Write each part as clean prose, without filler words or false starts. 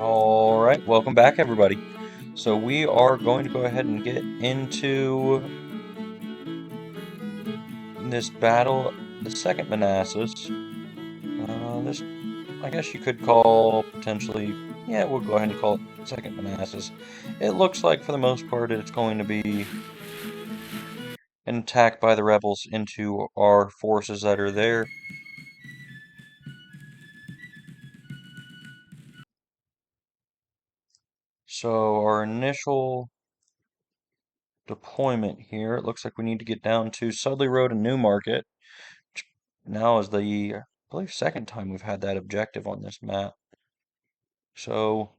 Alright, welcome back everybody. So we are going to go ahead and get into this battle, the second Manassas. This, I guess you could call potentially, yeah, we'll go ahead and call it second Manassas. It looks like for the most part it's going to be an attack by the rebels into our forces that are there. So our initial deployment here, it looks like we need to get down to Sudley Road and Newmarket. Now is the, I believe, second time we've had that objective on this map. So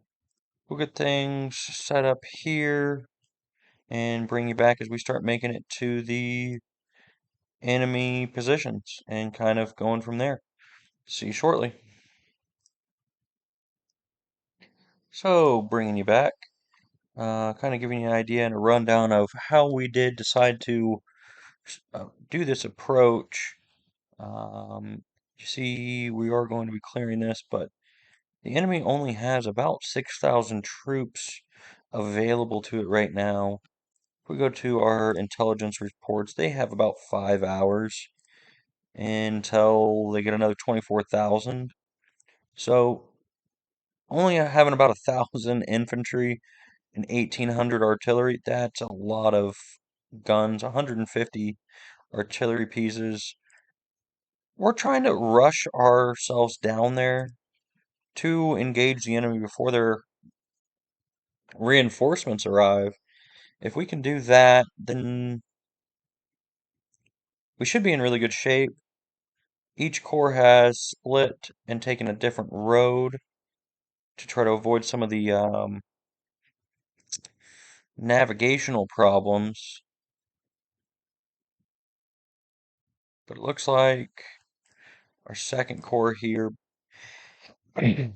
we'll get things set up here and bring you back as we start making it to the enemy positions and kind of going from there. See you shortly. So bringing you back, kind of giving you an idea and a rundown of how we did decide to do this approach. You see, we are going to be clearing this, but the enemy only has about 6,000 troops available to it right now. If we go to our intelligence reports, they have about 5 hours until they get another 24,000. So, only having about 1,000 infantry and 1,800 artillery, that's a lot of guns, 150 artillery pieces. We're trying to rush ourselves down there to engage the enemy before their reinforcements arrive. If we can do that, then we should be in really good shape. Each corps has split and taken a different road to try to avoid some of the navigational problems. But it looks like our second corps here, I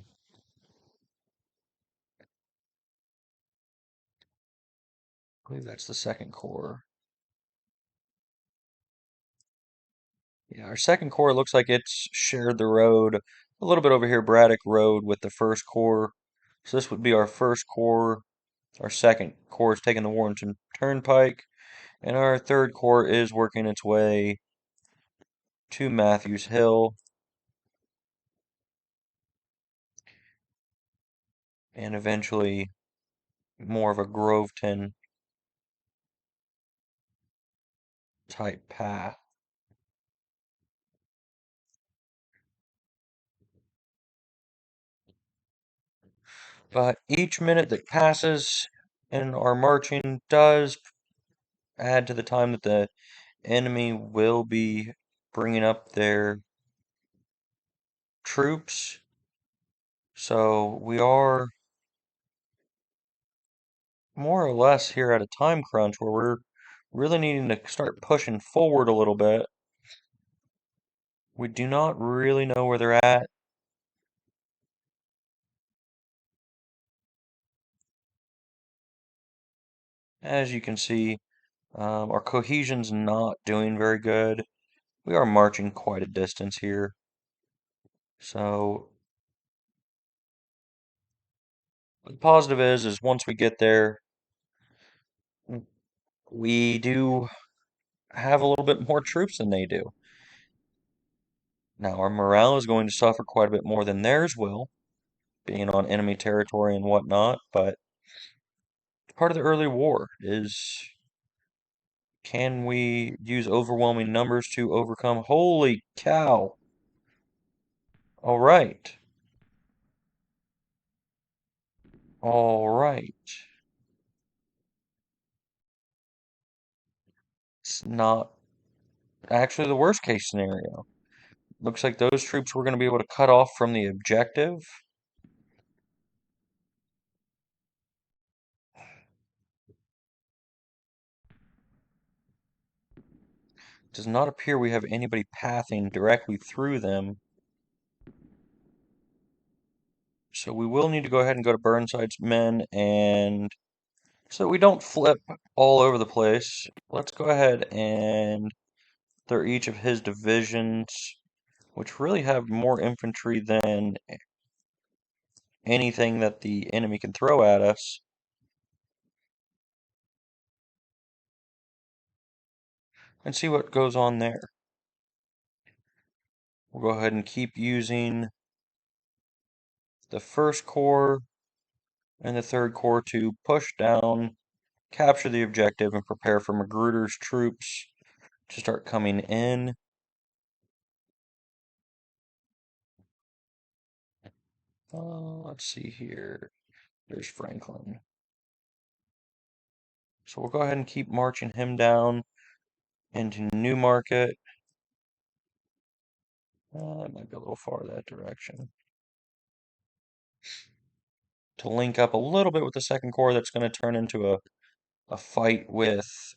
believe that's the second corps. Yeah, our second corps looks like it's shared the road a little bit over here, Braddock Road, with the first corps. So this would be our first corps. Our second corps is taking the Warrenton Turnpike. And our third corps is working its way to Matthews Hill and eventually more of a Groveton type path. But each minute that passes in our marching does add to the time that the enemy will be bringing up their troops. So we are more or less here at a time crunch where we're really needing to start pushing forward a little bit. We do not really know where they're at. As you can see, our cohesion's not doing very good. We are marching quite a distance here. So the positive is once we get there, we do have a little bit more troops than they do. Now our morale is going to suffer quite a bit more than theirs will, being on enemy territory and whatnot, but part of the early war is, can we use overwhelming numbers to overcome? Holy cow! All right. All right. It's not actually the worst case scenario. Looks like those troops we're going to be able to cut off from the objective. Does not appear we have anybody pathing directly through them. So we will need to go ahead and go to Burnside's men, and so we don't flip all over the place, let's go ahead and clear each of his divisions, which really have more infantry than anything that the enemy can throw at us. And see what goes on there. We'll go ahead and keep using the first corps and the third corps to push down, capture the objective, and prepare for Magruder's troops to start coming in. Let's see here. There's Franklin. So we'll go ahead and keep marching him down into Newmarket. That might be a little far that direction. To link up a little bit with the second corps, that's going to turn into a fight with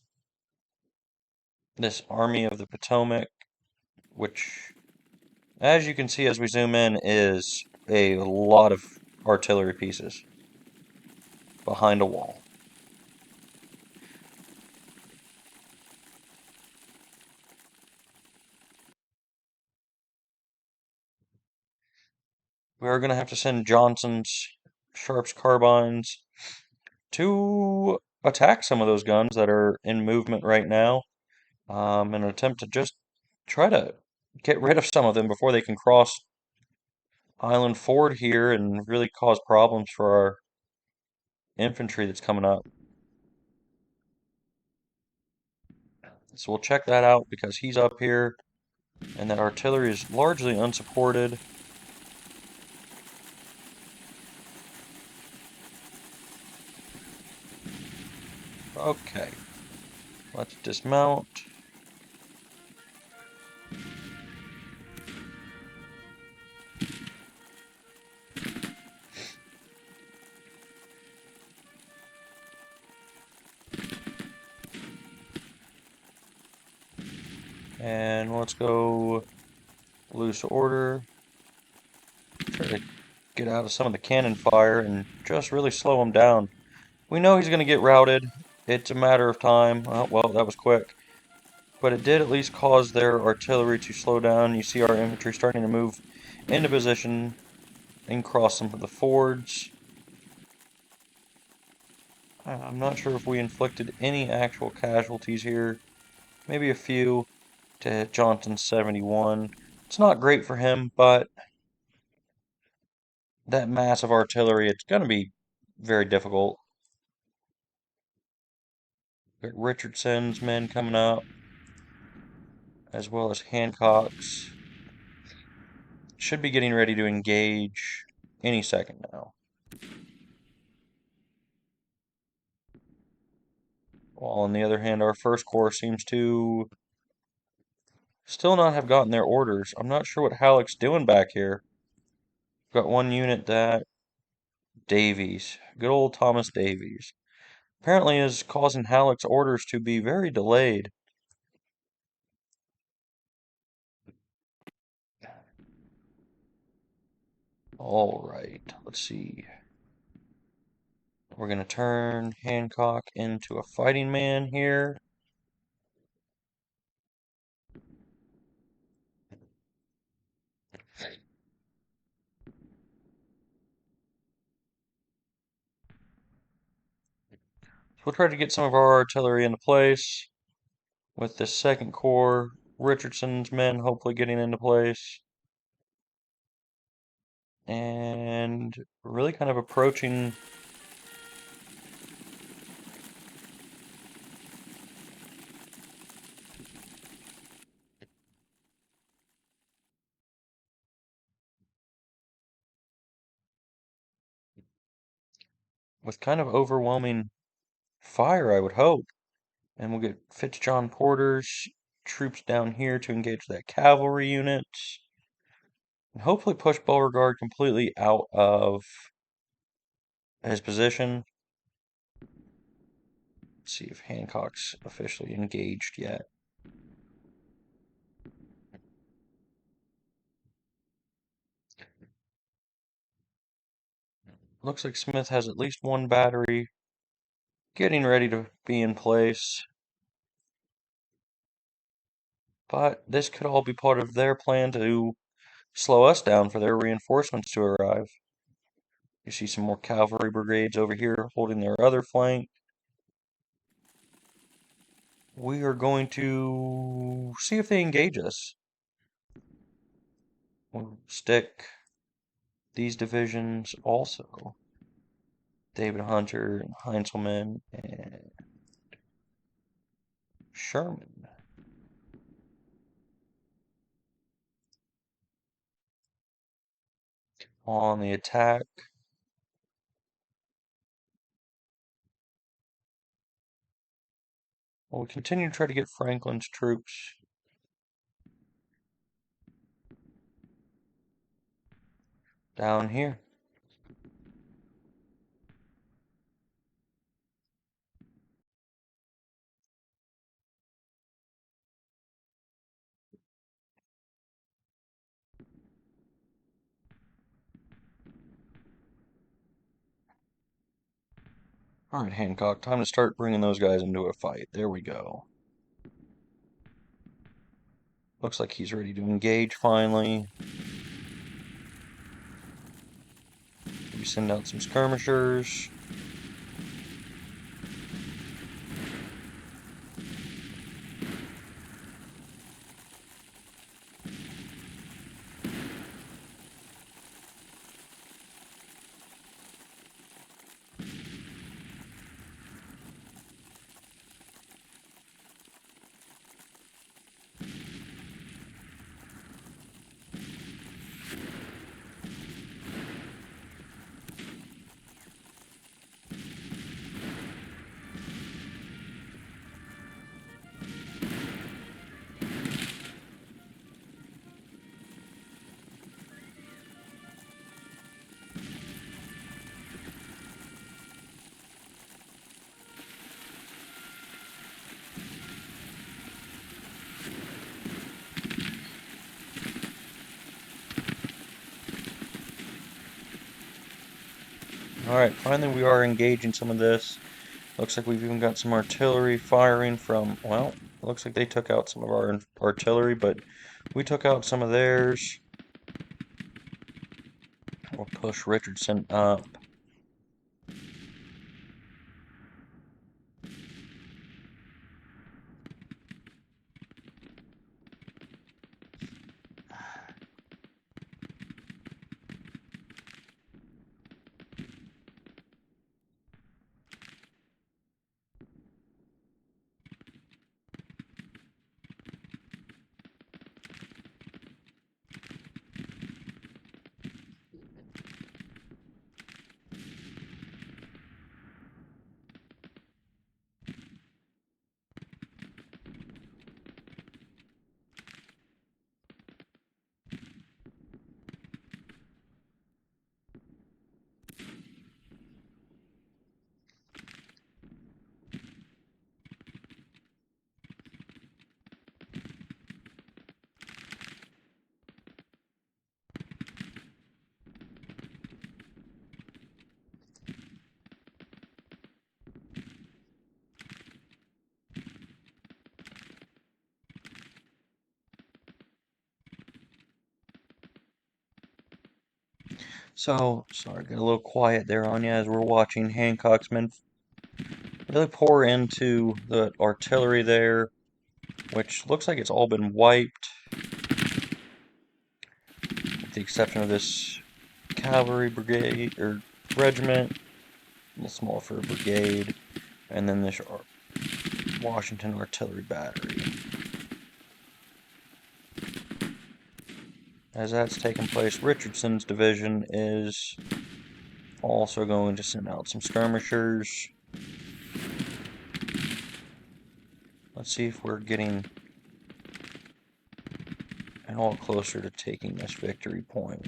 this Army of the Potomac, which, as you can see as we zoom in, is a lot of artillery pieces behind a wall. We are going to have to send Johnson's Sharps carbines to attack some of those guns that are in movement right now, in an attempt to just try to get rid of some of them before they can cross Island Ford here and really cause problems for our infantry that's coming up. So we'll check that out because he's up here and that artillery is largely unsupported. Okay, let's dismount. And let's go loose order. Try to get out of some of the cannon fire and just really slow him down. We know he's going to get routed. It's a matter of time. Oh, well, that was quick. But it did at least cause their artillery to slow down. You see our infantry starting to move into position and cross some of the fords. I'm not sure if we inflicted any actual casualties here. Maybe a few to Johnson 71. It's not great for him, but that massive artillery, it's going to be very difficult. Got Richardson's men coming up, as well as Hancock's. Should be getting ready to engage any second now. While on the other hand, our first corps seems to still not have gotten their orders. I'm not sure what Halleck's doing back here. Got one unit that Davies, good old Thomas Davies, apparently is causing Halleck's orders to be very delayed. All right, let's see. We're going to turn Hancock into a fighting man here. So we'll try to get some of our artillery into place with the second corps, Richardson's men hopefully getting into place. And really kind of approaching with kind of overwhelming fire, I would hope. And we'll get Fitzjohn Porter's troops down here to engage that cavalry unit. And hopefully push Beauregard completely out of his position. Let's see if Hancock's officially engaged yet. Looks like Smith has at least one battery getting ready to be in place. But this could all be part of their plan to slow us down for their reinforcements to arrive. You see some more cavalry brigades over here holding their other flank. We are going to see if they engage us. We'll stick these divisions also. David Hunter and Heinzelman and Sherman. On the attack. We'll continue to try to get Franklin's troops down here. Alright, Hancock, time to start bringing those guys into a fight. There we go. Looks like he's ready to engage finally. We send out some skirmishers. Alright, finally we are engaging some of this. Looks like we've even got some artillery firing from, well, looks like they took out some of our artillery, but we took out some of theirs. We'll push Richardson up. So, sorry, get a little quiet there on you as we're watching Hancock's men really pour into the artillery there, which looks like it's all been wiped, with the exception of this cavalry brigade, or regiment, a little small for a brigade, and then this Washington artillery battery. As that's taking place, Richardson's division is also going to send out some skirmishers. Let's see if we're getting at all closer to taking this victory point.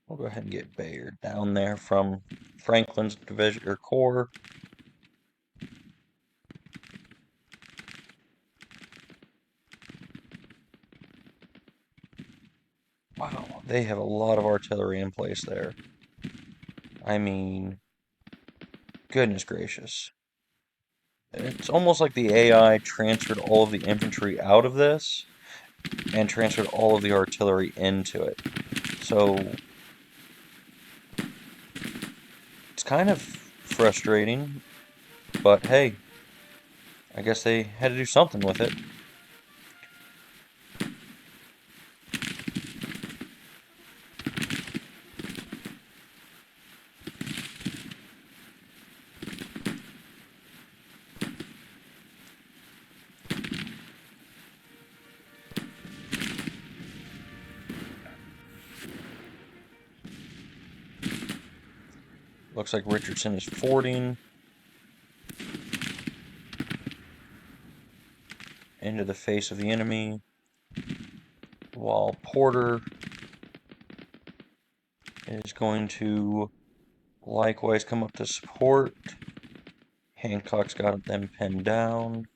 We'll go ahead and get Bayard down there from Franklin's division or corps. Wow, they have a lot of artillery in place there. I mean, goodness gracious. It's almost like the AI transferred all of the infantry out of this and transferred all of the artillery into it. So kind of frustrating, but hey, I guess they had to do something with it. Looks like Richardson is fording into the face of the enemy, while Porter is going to likewise come up to support. Hancock's got them pinned down.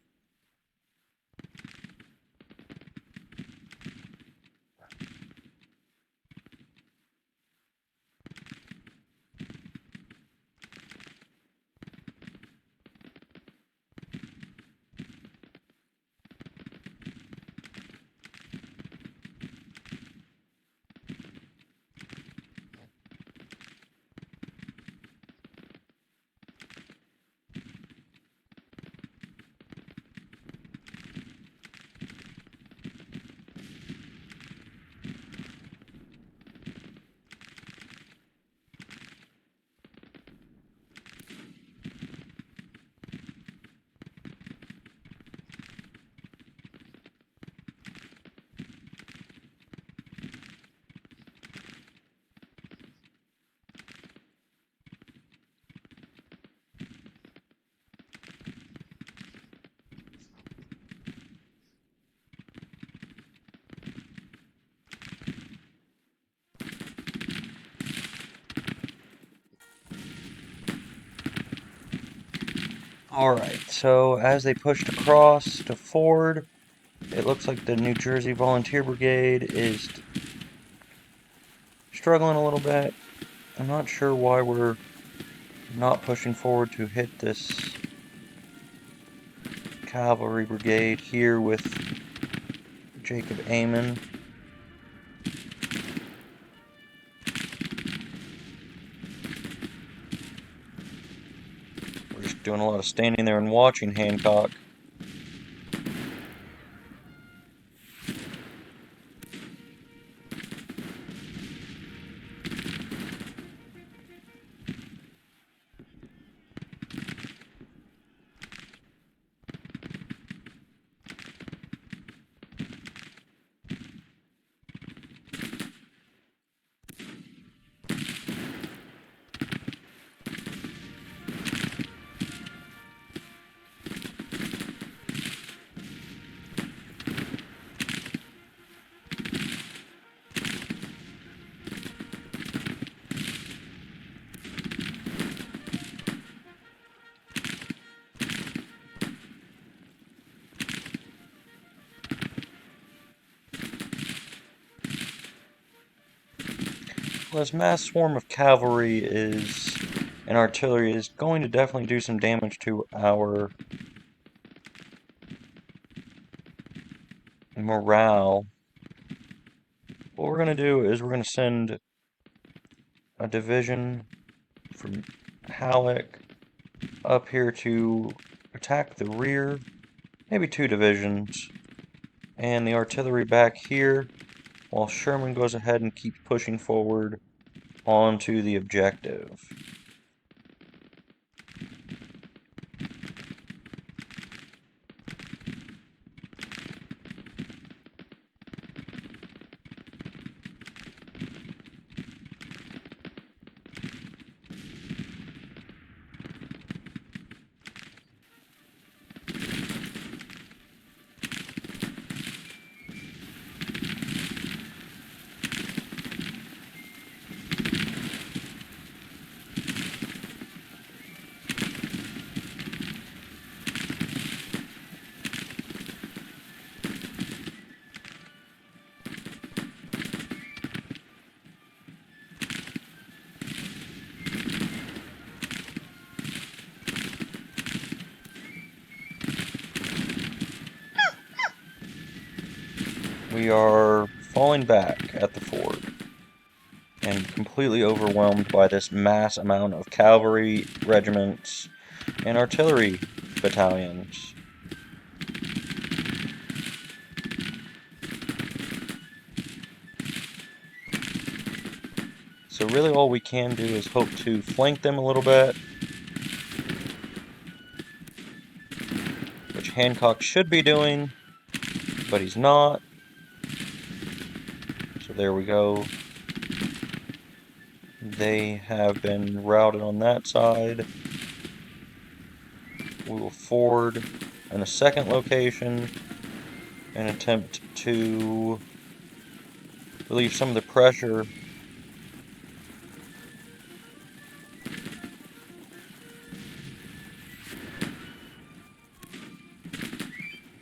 Alright, so as they pushed across to Ford, it looks like the New Jersey Volunteer Brigade is struggling a little bit. I'm not sure why we're not pushing forward to hit this cavalry brigade here with Jacob Amon. We're just doing a lot of standing there and watching Hancock. Well, this mass swarm of cavalry and artillery is going to definitely do some damage to our morale. What we're going to do is we're going to send a division from Halleck up here to attack the rear, maybe 2 divisions, and the artillery back here, while Sherman goes ahead and keeps pushing forward onto the objective. We are falling back at the ford. and completely overwhelmed by this mass amount of cavalry regiments and artillery battalions. So really all we can do is hope to flank them a little bit, which Hancock should be doing, but he's not. So there we go. They have been routed on that side. We will forward in a second location and attempt to relieve some of the pressure.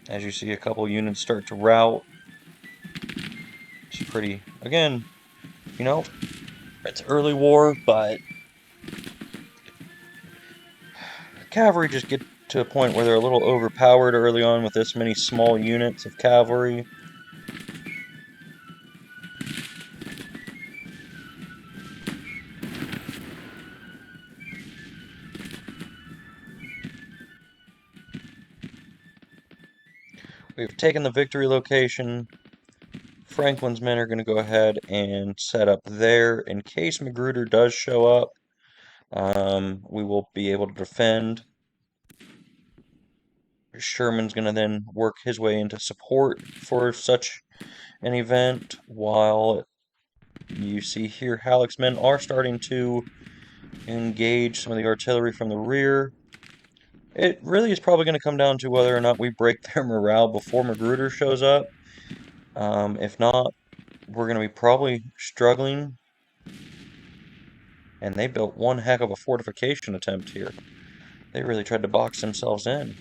As you see a couple units start to rout. It's pretty, again, you know, it's early war, but cavalry just get to a point where they're a little overpowered early on with this many small units of cavalry. We've taken the victory location. Franklin's men are going to go ahead and set up there in case Magruder does show up. We will be able to defend. Sherman's going to then work his way into support for such an event, while you see here Halleck's men are starting to engage some of the artillery from the rear. It really is probably going to come down to whether or not we break their morale before Magruder shows up. If not, we're going to be probably struggling. And they built one heck of a fortification attempt here. They really tried to box themselves in.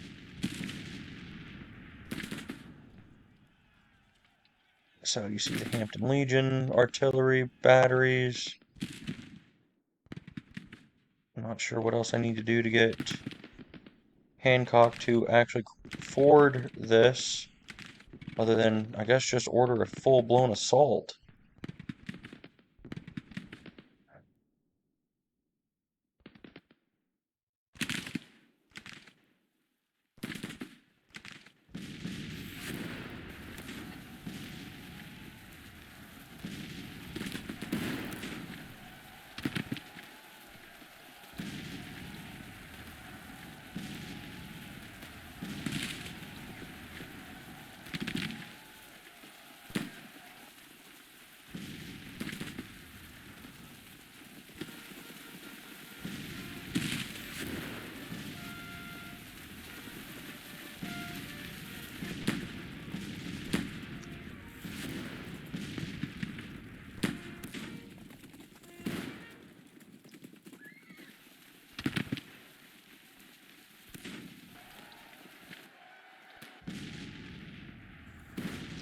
So you see the Hampton Legion artillery batteries. I'm not sure what else I need to do to get Hancock to actually forward this, other than, I guess, just order a full-blown assault.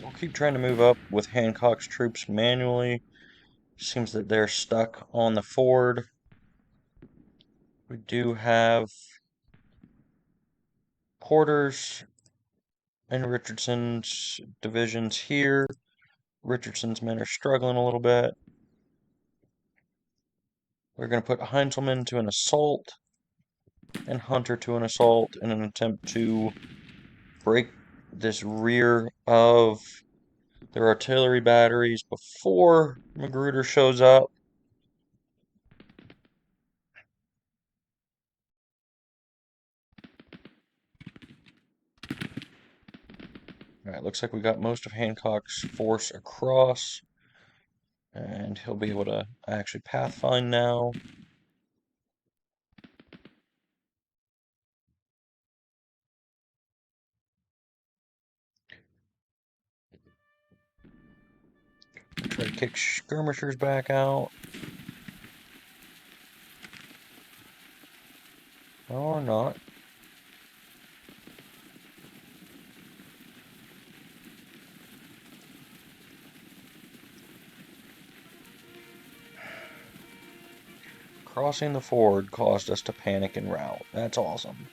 We'll keep trying to move up with Hancock's troops manually. Seems that they're stuck on the ford. We do have Porter's and Richardson's divisions here. Richardson's men are struggling a little bit. We're going to put Heinzelman to an assault and Hunter to an assault in an attempt to break this rear of their artillery batteries before Magruder shows up. Alright, looks like we got most of Hancock's force across, and he'll be able to actually pathfind now. Try to kick skirmishers back out. Or not. Crossing the ford caused us to panic and rout. That's awesome.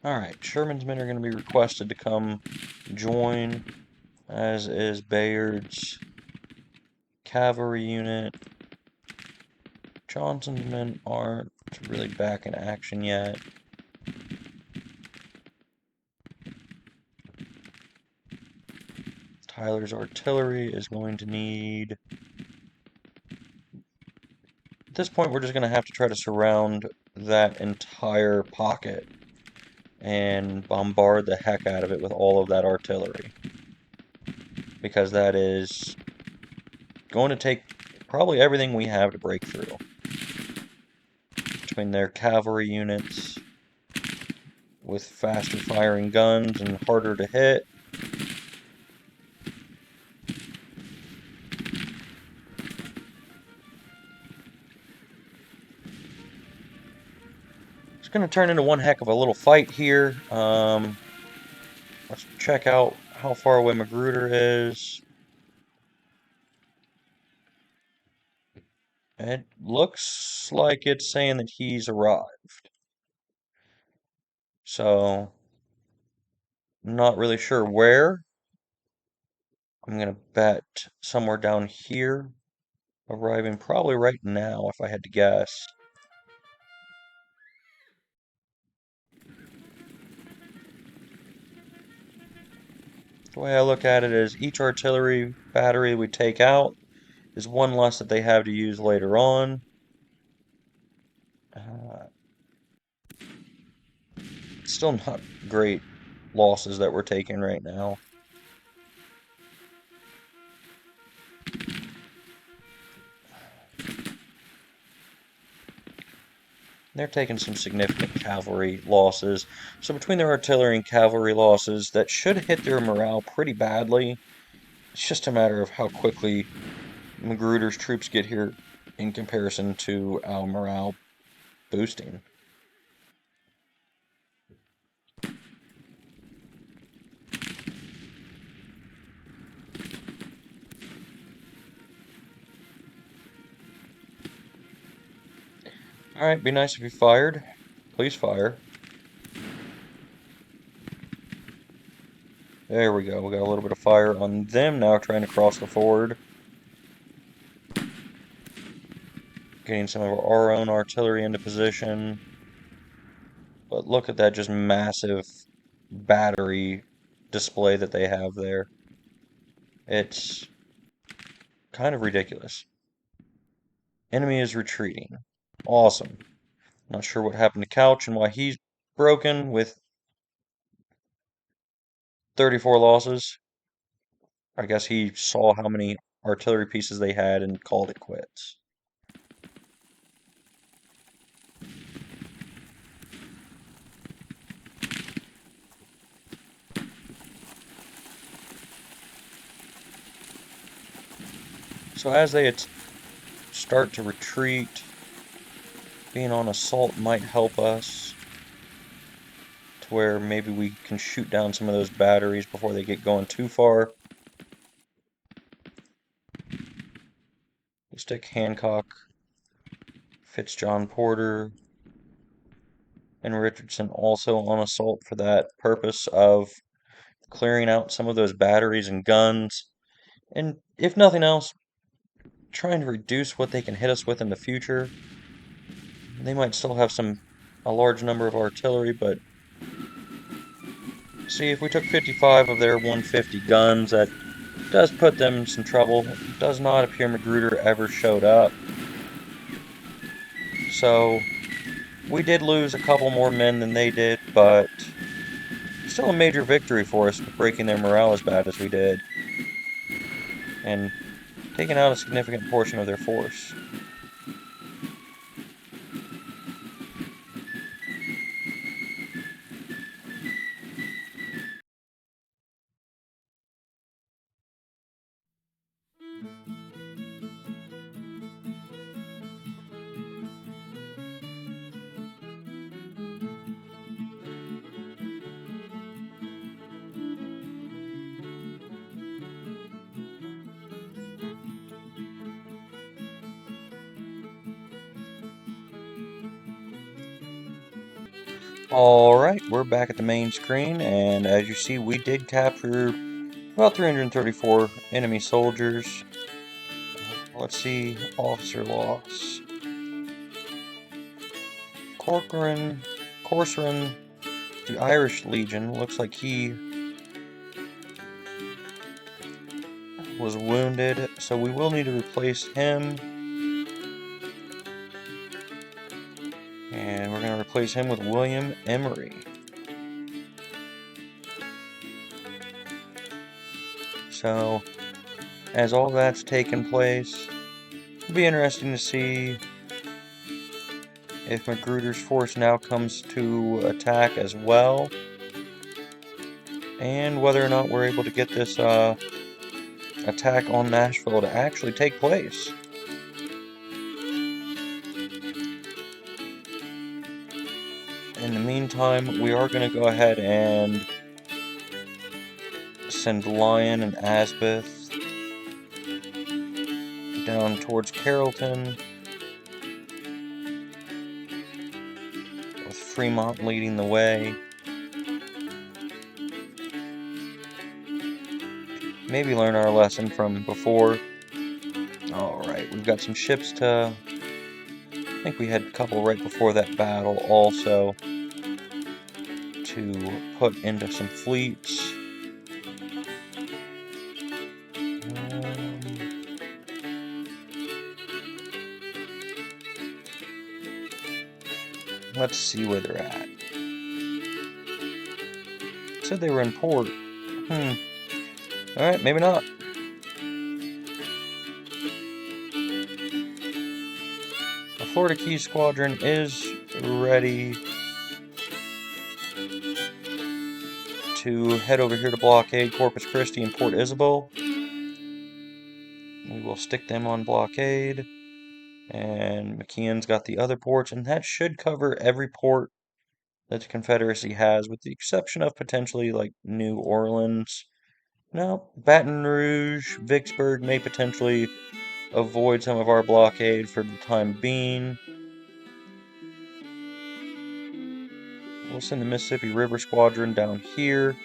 Alright, Sherman's men are going to be requested to come join, as is Bayard's cavalry unit. Johnson's men aren't really back in action yet. Tyler's artillery is going to need... At this point, we're just going to have to try to surround that entire pocket and bombard the heck out of it with all of that artillery. Because that is going to take probably everything we have to break through. Between their cavalry units with faster firing guns and harder to hit. It's going to turn into one heck of a little fight here. Let's check out how far away Magruder is. It looks like it's saying that he's arrived. So, not really sure where. I'm going to bet somewhere down here. Arriving probably right now, if I had to guess. The way I look at it is each artillery battery we take out is one less that they have to use later on. Still not great losses that we're taking right now. They're taking some significant cavalry losses. So between their artillery and cavalry losses, that should hit their morale pretty badly. It's just a matter of how quickly Magruder's troops get here in comparison to our morale boosting. Alright, be nice if you fired. Please fire. There we go. We got a little bit of fire on them now trying to cross the ford. Getting some of our own artillery into position. But look at that just massive battery display that they have there. It's kind of ridiculous. Enemy is retreating. Awesome. Not sure what happened to Couch and why he's broken with 34 losses. I guess he saw how many artillery pieces they had and called it quits. So as they start to retreat, being on assault might help us to where maybe we can shoot down some of those batteries before they get going too far. We stick Hancock, Fitzjohn Porter, and Richardson also on assault for that purpose of clearing out some of those batteries and guns, and if nothing else, trying to reduce what they can hit us with in the future. They might still have a large number of artillery, but see, if we took 55 of their 150 guns, that does put them in some trouble. It does not appear Magruder ever showed up. So, we did lose a couple more men than they did, but still a major victory for us with breaking their morale as bad as we did. And taking out a significant portion of their force. Alright, we're back at the main screen, and as you see, we did capture about 334 enemy soldiers. Let's see, officer loss. Corcoran, the Irish Legion, looks like he was wounded, so we will need to replace him. And we're going to replace him with William Emery. So, as all that's taken place, it'll be interesting to see if Magruder's force now comes to attack as well, and whether or not we're able to get this attack on Nashville to actually take place. In the meantime, we are going to go ahead and send Lyon and Asbeth down towards Carrollton, with Fremont leading the way. Maybe learn our lesson from before. Alright, we've got some ships to... I think we had a couple right before that battle also to put into some fleets. Let's see where they're at. Said they were in port. Alright, maybe not. The Florida Keys Squadron is ready to head over here to blockade Corpus Christi and Port Isabel. We will stick them on blockade. And McKeon's got the other ports, and that should cover every port that the Confederacy has, with the exception of potentially like New Orleans. Now, Baton Rouge, Vicksburg may potentially avoid some of our blockade for the time being. We'll send the Mississippi River Squadron down here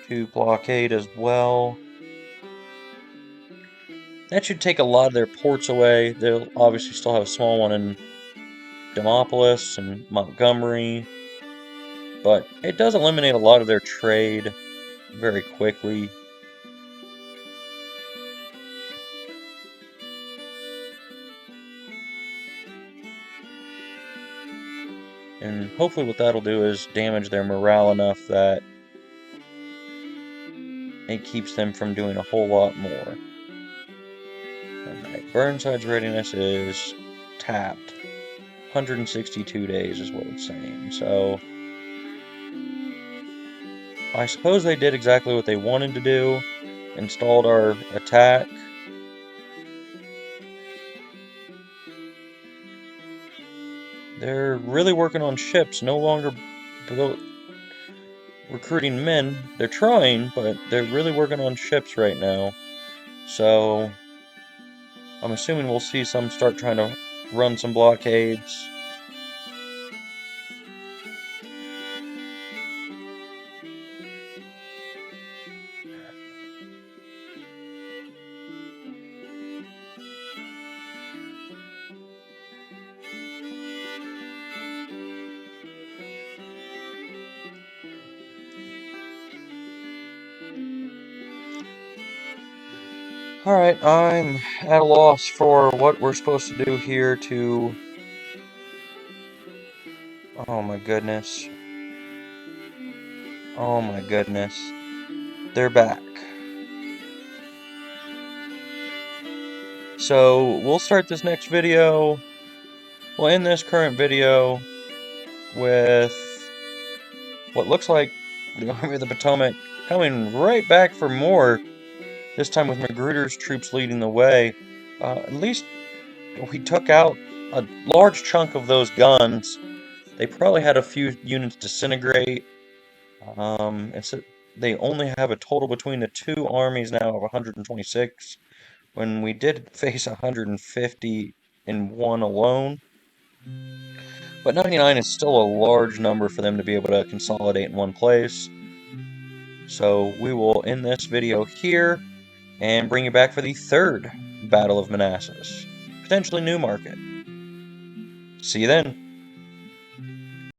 to blockade as well. That should take a lot of their ports away. They'll obviously still have a small one in Demopolis and Montgomery, but it does eliminate a lot of their trade very quickly. And hopefully what that'll do is damage their morale enough that it keeps them from doing a whole lot more. Alright, Burnside's readiness is tapped. 162 days is what it's saying. So, I suppose they did exactly what they wanted to do. Installed our attack. They're really working on ships, no longer recruiting men. They're trying, but they're really working on ships right now. So, I'm assuming we'll see some start trying to run some blockades. Alright, I'm at a loss for what we're supposed to do here to... Oh my goodness. Oh my goodness. They're back. So, we'll start this next video, we'll end this current video with what looks like the Army of the Potomac coming right back for more, this time with Magruder's troops leading the way. At least we took out a large chunk of those guns. They probably had a few units disintegrate. They only have a total between the two armies now of 126, when we did face 150 in one alone. but 99 is still a large number for them to be able to consolidate in one place. So we will end this video here and bring you back for the third Battle of Manassas, potentially Newmarket. See you then.